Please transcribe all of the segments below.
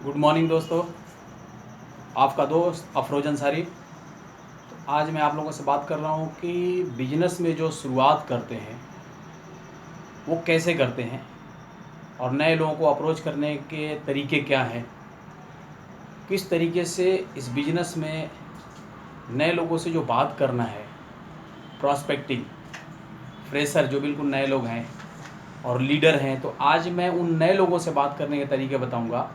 Good morning दोस्तों। आपका दोस्त अफरोज अंसारी। तो आज मैं आप लोगों से बात कर रहा हूँ कि बिजनेस में जो शुरुआत करते हैं वो कैसे करते हैं और नए लोगों को अप्रोच करने के तरीके क्या हैं, किस तरीके से इस बिजनेस में नए लोगों से जो बात करना है, प्रॉस्पेक्टिंग, फ्रेशर जो बिल्कुल नए लोग हैं और लीडर हैं। तो आज मैं उन नए लोगों से बात करने के तरीके बताऊँगा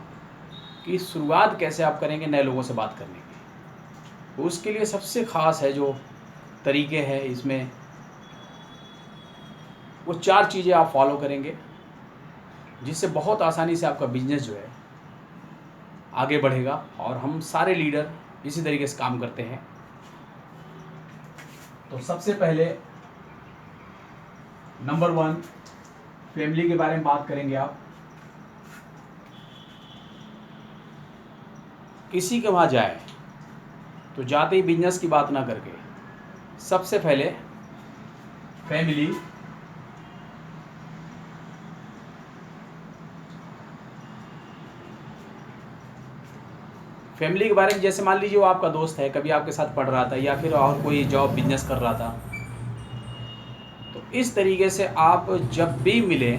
कि शुरुआत कैसे आप करेंगे नए लोगों से बात करने की। तो उसके लिए सबसे ख़ास है जो तरीके हैं इसमें, वो 4 चीज़ें आप फॉलो करेंगे जिससे बहुत आसानी से आपका बिजनेस जो है आगे बढ़ेगा। और हम सारे लीडर इसी तरीके से काम करते हैं। तो सबसे पहले नंबर 1, फैमिली के बारे में बात करेंगे। आप किसी के वहाँ जाए तो जाते ही बिजनेस की बात ना करके सबसे पहले फैमिली, फैमिली के बारे में, जैसे मान लीजिए वो आपका दोस्त है, कभी आपके साथ पढ़ रहा था या फिर और कोई जॉब बिजनेस कर रहा था। तो इस तरीके से आप जब भी मिले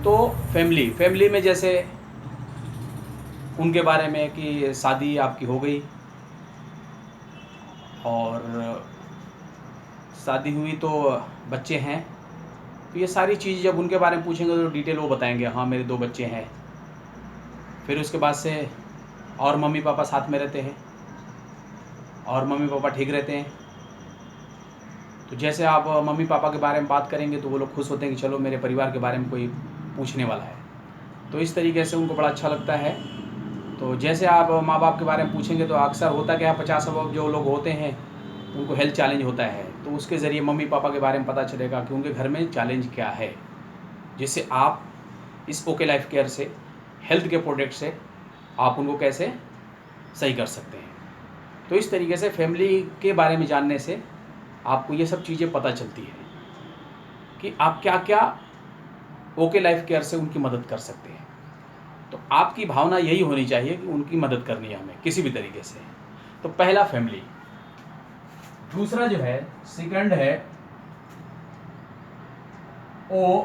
तो फैमिली में जैसे उनके बारे में कि शादी आपकी हो गई और शादी हुई तो बच्चे हैं। तो ये सारी चीज़ जब उनके बारे में पूछेंगे तो डिटेल वो बताएंगे, हाँ मेरे 2 बच्चे हैं। फिर उसके बाद से और मम्मी पापा साथ में रहते हैं और मम्मी पापा ठीक रहते हैं। तो जैसे आप मम्मी पापा के बारे में बात करेंगे तो वो लोग खुश होते हैं कि चलो मेरे परिवार के बारे में कोई पूछने वाला है। तो इस तरीके से उनको बड़ा अच्छा लगता है। तो जैसे आप माँ बाप के बारे में पूछेंगे तो अक्सर होता क्या है, 50 अब जो लोग होते हैं उनको हेल्थ चैलेंज होता है। तो उसके ज़रिए मम्मी पापा के बारे में पता चलेगा कि उनके घर में चैलेंज क्या है, जिससे आप इस ओके लाइफ केयर से, हेल्थ के प्रोडक्ट से आप उनको कैसे सही कर सकते हैं। तो इस तरीके से फैमिली के बारे में जानने से आपको ये सब चीज़ें पता चलती है कि आप क्या क्या ओके लाइफ केयर से उनकी मदद कर सकते हैं। तो आपकी भावना यही होनी चाहिए कि उनकी मदद करनी है हमें किसी भी तरीके से। तो पहला फैमिली। दूसरा जो है, सेकंड है ओ,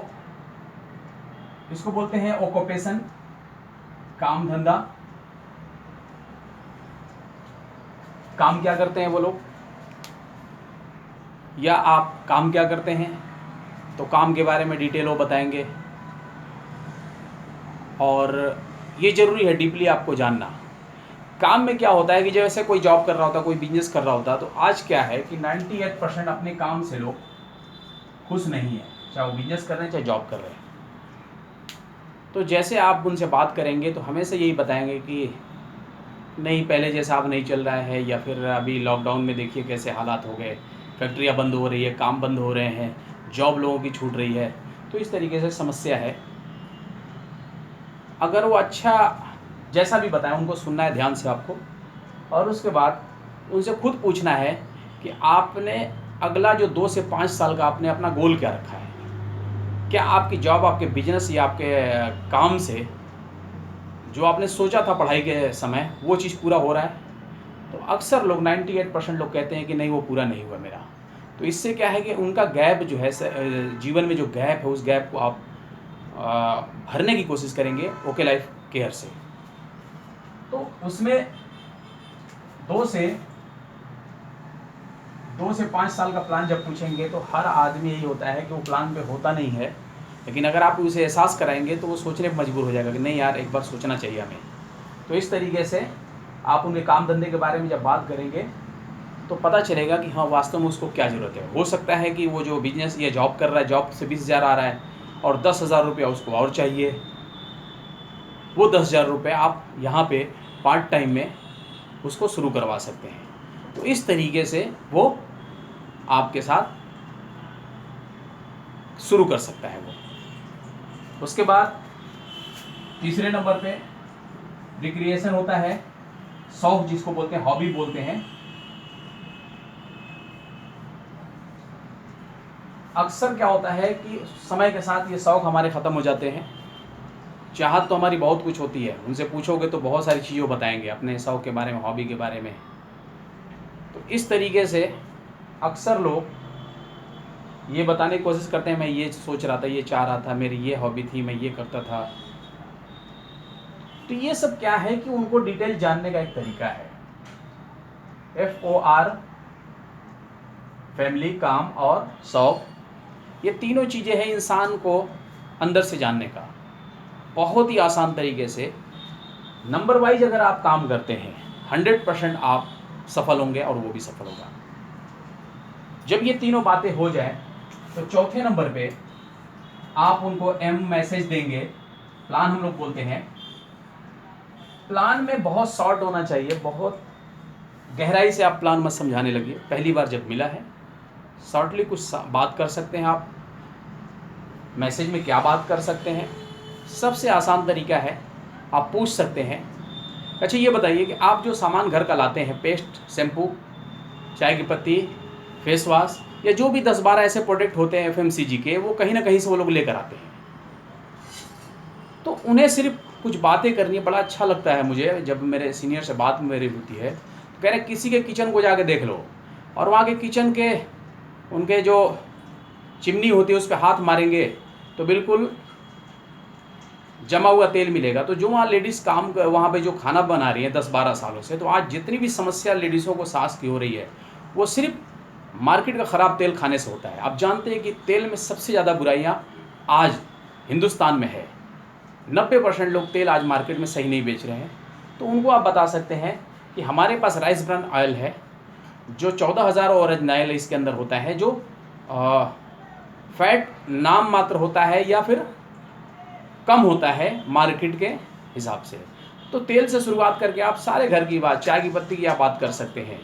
इसको बोलते हैं ऑक्यूपेशन, काम धंधा। काम क्या करते हैं वो लोग, या आप काम क्या करते हैं, तो काम के बारे में डिटेल वो बताएंगे। और ये ज़रूरी है डीपली आपको जानना। काम में क्या होता है कि जैसे कोई जॉब कर रहा होता, कोई बिजनेस कर रहा होता, तो आज क्या है कि 98% अपने काम से लोग खुश नहीं है, चाहे वो बिजनेस कर रहे हैं चाहे जॉब कर रहे हैं। तो जैसे आप उनसे बात करेंगे तो हमेशा यही बताएंगे कि नहीं, पहले जैसा अब नहीं चल रहा है, या फिर अभी लॉकडाउन में देखिए कैसे हालात हो गए, फैक्ट्रियाँ बंद हो रही है, काम बंद हो रहे हैं, जॉब लोगों की छूट रही है। तो इस तरीके से समस्या है। अगर वो अच्छा जैसा भी बताएं उनको सुनना है ध्यान से आपको, और उसके बाद उनसे खुद पूछना है कि आपने अगला जो 2 से 5 साल का आपने अपना गोल क्या रखा है। क्या आपकी जॉब, आपके बिजनेस या आपके काम से जो आपने सोचा था पढ़ाई के समय वो चीज़ पूरा हो रहा है। तो अक्सर लोग 98% लोग कहते हैं कि नहीं, वो पूरा नहीं हुआ मेरा। तो इससे क्या है कि उनका गैप जो है जीवन में जो गैप है उस गैप को आप भरने की कोशिश करेंगे ओके लाइफ केयर से। तो उसमें 2 से 5 साल का प्लान जब पूछेंगे तो हर आदमी यही होता है कि वो प्लान पे होता नहीं है। लेकिन अगर आप उसे एहसास कराएंगे तो वो सोचने पर मजबूर हो जाएगा कि नहीं यार, एक बार सोचना चाहिए हमें। तो इस तरीके से आप उनके काम धंधे के बारे में जब बात करेंगे तो पता चलेगा कि हाँ वास्तव में उसको क्या ज़रूरत है। हो सकता है कि वो जो बिजनेस या जॉब कर रहा है, जॉब से 20,000 आ रहा है और 10,000 रुपया उसको और चाहिए। वो 10,000 रुपये आप यहाँ पे पार्ट टाइम में उसको शुरू करवा सकते हैं। तो इस तरीके से वो आपके साथ शुरू कर सकता है वो। उसके बाद तीसरे नंबर पे रिक्रिएशन होता है, शौक जिसको बोलते हैं, हॉबी बोलते हैं। अक्सर क्या होता है कि समय के साथ ये शौक हमारे ख़त्म हो जाते हैं चाहत तो हमारी बहुत कुछ होती है, उनसे पूछोगे तो बहुत सारी चीज़ें बताएंगे अपने शौक़ के बारे में, हॉबी के बारे में। तो इस तरीके से अक्सर लोग ये बताने की कोशिश करते हैं, मैं ये सोच रहा था, ये चाह रहा था, मेरी ये हॉबी थी, मैं ये करता था। तो ये सब क्या है कि उनको डिटेल जानने का एक तरीका है। FOR, फैमिली, काम और शौक, ये तीनों चीज़ें हैं इंसान को अंदर से जानने का। बहुत ही आसान तरीके से नंबर वाइज अगर आप काम करते हैं 100% आप सफल होंगे और वो भी सफल होगा। जब ये तीनों बातें हो जाए तो चौथे नंबर पे आप उनको M मैसेज देंगे, प्लान हम लोग बोलते हैं। प्लान में बहुत शॉर्ट होना चाहिए, बहुत गहराई से आप प्लान मत समझाने लगिए। पहली बार जब मिला है शॉर्टली कुछ बात कर सकते हैं आप, मैसेज में क्या बात कर सकते हैं। सबसे आसान तरीका है, आप पूछ सकते हैं, अच्छा ये बताइए कि आप जो सामान घर का लाते हैं, पेस्ट, शैम्पू, चाय की पत्ती, फेस वॉश या जो भी 10-12 ऐसे प्रोडक्ट होते हैं FMCG के, वो कहीं ना कहीं से वो लोग लेकर आते हैं। तो उन्हें सिर्फ कुछ बातें करनी है। बड़ा अच्छा लगता है मुझे जब मेरे सीनियर से बात मेरी होती है, तो कह रहे किसी के किचन को जाके देख लो और वहाँ के किचन के उनके जो चिमनी होती है उस पर हाथ मारेंगे तो बिल्कुल जमा हुआ तेल मिलेगा। तो जो वहाँ लेडीज़ काम वहाँ पे जो खाना बना रही है 10-12 सालों से, तो आज जितनी भी समस्या लेडीज़ों को सांस की हो रही है वो सिर्फ मार्केट का ख़राब तेल खाने से होता है। आप जानते हैं कि तेल में सबसे ज़्यादा बुराइयाँ आज हिंदुस्तान में है। 90% लोग तेल आज मार्केट में सही नहीं बेच रहे हैं। तो उनको आप बता सकते हैं कि हमारे पास राइस ब्रान ऑयल है जो 14,000 ओरिजिनल इसके अंदर होता है, जो फैट नाम मात्र होता है या फिर कम होता है मार्केट के हिसाब से। तो तेल से शुरुआत करके आप सारे घर की बात, चाय की पत्ती की आप बात कर सकते हैं,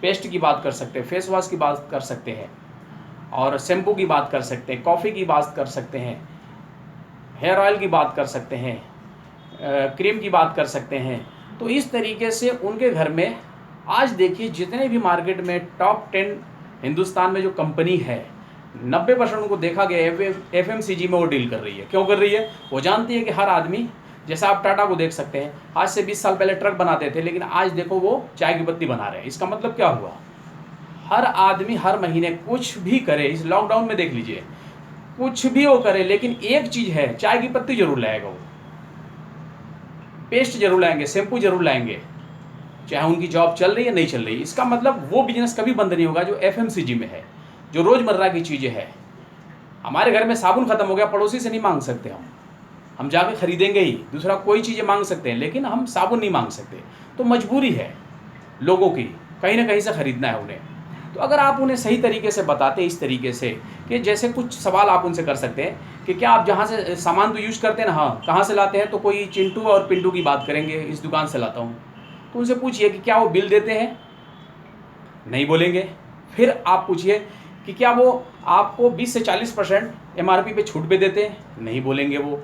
पेस्ट की बात कर सकते हैं, फेस वॉश की बात कर सकते हैं और शैम्पू की बात कर सकते हैं, कॉफ़ी की बात कर सकते हैं, हेयर ऑयल की बात कर सकते हैं, क्रीम की बात कर सकते हैं। तो इस तरीके से उनके घर में आज देखिए जितने भी मार्केट में टॉप 10 हिंदुस्तान में जो कंपनी है 90% उनको देखा गया है FMCG में वो डील कर रही है। क्यों कर रही है? वो जानती है कि हर आदमी, जैसा आप टाटा को देख सकते हैं, आज से 20 साल पहले ट्रक बनाते थे लेकिन आज देखो वो चाय की पत्ती बना रहे हैं। इसका मतलब क्या हुआ? हर आदमी हर महीने कुछ भी करे, इस लॉकडाउन में देख लीजिए, कुछ भी वो करे लेकिन एक चीज़ है, चाय की पत्ती जरूर लाएगा वो, पेस्ट जरूर लाएंगे, शैम्पू जरूर लाएंगे, चाहे उनकी जॉब चल रही है नहीं चल रही। इसका मतलब वो बिजनेस कभी बंद नहीं होगा जो FMCG में है, जो रोज़मर्रा की चीज़ें हैं। हमारे घर में साबुन ख़त्म हो गया, पड़ोसी से नहीं मांग सकते हम जाके खरीदेंगे ही, दूसरा कोई चीज़ें मांग सकते हैं लेकिन हम साबुन नहीं मांग सकते। तो मजबूरी है लोगों की, कहीं ना कहीं से ख़रीदना है उन्हें। तो अगर आप उन्हें सही तरीके से बताते इस तरीके से कि जैसे कुछ सवाल आप उनसे कर सकते हैं कि क्या आप जहाँ से सामान तो यूज करते हैं ना, हाँ, कहाँ से लाते हैं? तो कोई चिंटू और पिंटू की बात करेंगे, इस दुकान से लाता हूँ। तो उनसे पूछिए कि क्या वो बिल देते हैं? नहीं बोलेंगे। फिर आप पूछिए कि क्या वो आपको 20 से 40% MRP पे छूट पे देते हैं? नहीं बोलेंगे वो।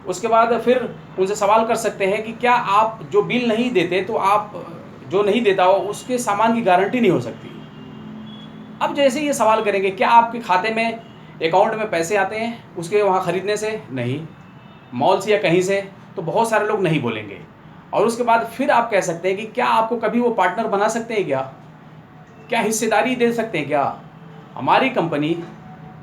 उसके बाद फिर उनसे सवाल कर सकते हैं कि क्या आप जो बिल नहीं देते तो आप जो नहीं देता हो उसके सामान की गारंटी नहीं हो सकती? अब जैसे ये सवाल करेंगे, क्या आपके खाते में अकाउंट में पैसे आते हैं उसके वहाँ ख़रीदने से? नहीं। मॉल से या कहीं से? तो बहुत सारे लोग नहीं बोलेंगे। और उसके बाद फिर आप कह सकते हैं कि क्या आपको कभी वो पार्टनर बना सकते हैं क्या हिस्सेदारी दे सकते हैं क्या? हमारी कंपनी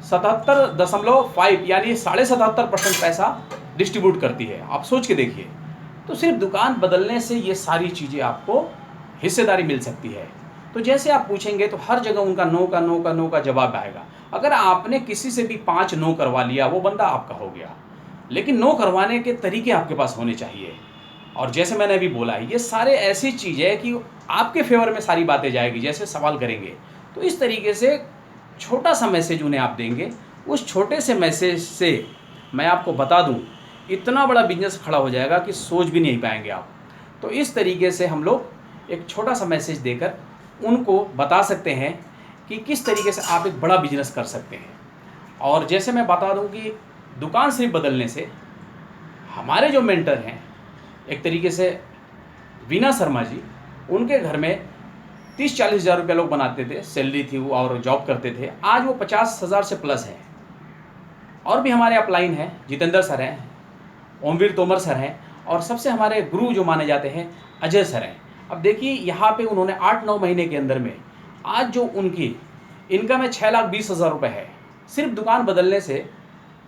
77.5 यानी 77.5% पैसा डिस्ट्रीब्यूट करती है। आप सोच के देखिए। तो सिर्फ दुकान बदलने से ये सारी चीज़ें आपको हिस्सेदारी मिल सकती है। तो जैसे आप पूछेंगे तो हर जगह उनका नो का जवाब आएगा। अगर आपने किसी से भी 5 नो करवा लिया, वो बंदा आपका हो गया। लेकिन नो करवाने के तरीके आपके पास होने चाहिए। और जैसे मैंने अभी बोला, ये सारे ऐसी चीज़ है कि आपके फेवर में सारी बातें जाएगी। जैसे सवाल करेंगे तो इस तरीके से छोटा सा मैसेज उन्हें आप देंगे। उस छोटे से मैसेज से मैं आपको बता दूं, इतना बड़ा बिजनेस खड़ा हो जाएगा कि सोच भी नहीं पाएंगे आप। तो इस तरीके से हम लोग एक छोटा सा मैसेज देकर उनको बता सकते हैं कि किस तरीके से आप एक बड़ा बिजनेस कर सकते हैं। और जैसे मैं बता दूं कि दुकान सिर्फ बदलने से, हमारे जो मेंटर हैं एक तरीके से वीना शर्मा जी, उनके घर में 30-40 हज़ार रुपये लोग बनाते थे, सैलरी थी वो और जॉब करते थे। आज वो 50,000 से प्लस है। और भी हमारे अपलाइन हैं, जितेंद्र सर हैं, ओमवीर तोमर सर हैं और सबसे हमारे गुरु जो माने जाते हैं अजय सर हैं। अब देखिए यहाँ पे उन्होंने 8-9 महीने के अंदर में आज जो उनकी इनकम है 6,20,000 रुपये है, सिर्फ दुकान बदलने से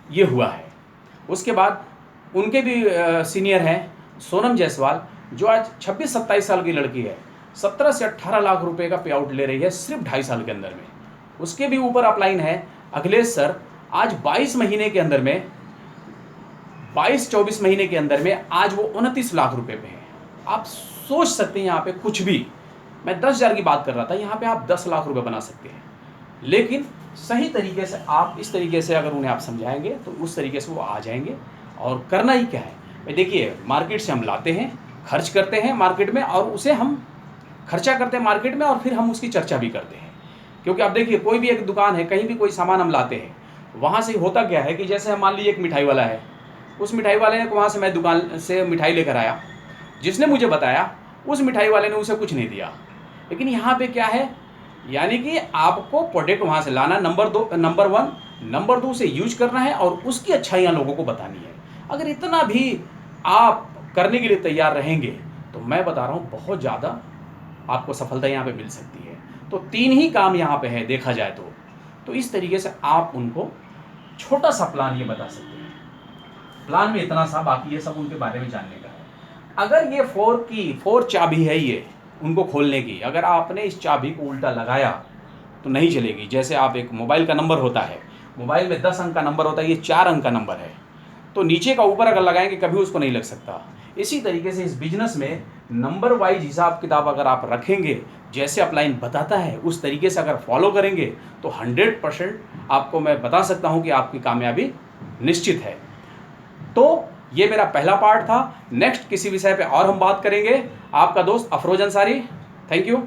ये हुआ है। उसके बाद उनके भी सीनियर हैं सोनम जायसवाल, जो आज 26-27 साल की लड़की है, 17 से 18 लाख रुपए का पे आउट ले रही है सिर्फ 2.5 साल के अंदर में। उसके भी ऊपर अपलाइन है अखिलेश सर, आज 22 महीने के अंदर में 22-24 महीने के अंदर में आज वो 29 लाख रुपए पे हैं। आप सोच सकते हैं यहाँ पे कुछ भी, मैं 10,000 की बात कर रहा था, यहाँ पे आप 10 लाख रुपए बना सकते हैं। लेकिन सही तरीके से आप इस तरीके से अगर उन्हें आप समझाएंगे तो उस तरीके से वो आ जाएंगे। और करना ही क्या है भाई, देखिए मार्केट से हम लाते हैं, खर्च करते हैं मार्केट में, और उसे हम खर्चा करते हैं मार्केट में और फिर हम उसकी चर्चा भी करते हैं। क्योंकि आप देखिए कोई भी एक दुकान है, कहीं भी कोई सामान हम लाते हैं, वहाँ से होता क्या है कि जैसे हम मान लीजिए एक मिठाई वाला है, उस मिठाई वाले ने वहाँ से मैं दुकान से मिठाई लेकर आया, जिसने मुझे बताया उस मिठाई वाले ने उसे कुछ नहीं दिया। लेकिन यहाँ पे क्या है, यानी कि आपको प्रोडक्ट वहाँ से लाना नंबर 1, नंबर 2 से यूज करना है और उसकी अच्छाइयाँ लोगों को बतानी है। अगर इतना भी आप करने के लिए तैयार रहेंगे तो मैं बता रहा हूँ बहुत ज़्यादा आपको सफलता यहाँ पे मिल सकती है। तो 3 ही काम यहाँ पे है देखा जाए तो इस तरीके से आप उनको छोटा सा प्लान ये बता सकते हैं। प्लान में इतना सा, बाकी ये सब उनके बारे में जानने का है। अगर ये 4 चाबी है ये उनको खोलने की, अगर आपने इस चाबी को उल्टा लगाया तो नहीं चलेगी। जैसे आप एक मोबाइल का नंबर होता है, मोबाइल में 10 अंक का नंबर होता है, ये 4 अंक का नंबर है, तो नीचे का ऊपर अगर लगाएंगे कभी उसको नहीं लग सकता। इसी तरीके से इस बिजनेस में नंबर वाइज हिसाब किताब अगर आप रखेंगे, जैसे अपलाइन बताता है उस तरीके से अगर फॉलो करेंगे तो 100% आपको मैं बता सकता हूं कि आपकी कामयाबी निश्चित है। तो ये मेरा पहला पार्ट था। नेक्स्ट किसी विषय पे और हम बात करेंगे। आपका दोस्त अफरोज अंसारी, थैंक यू।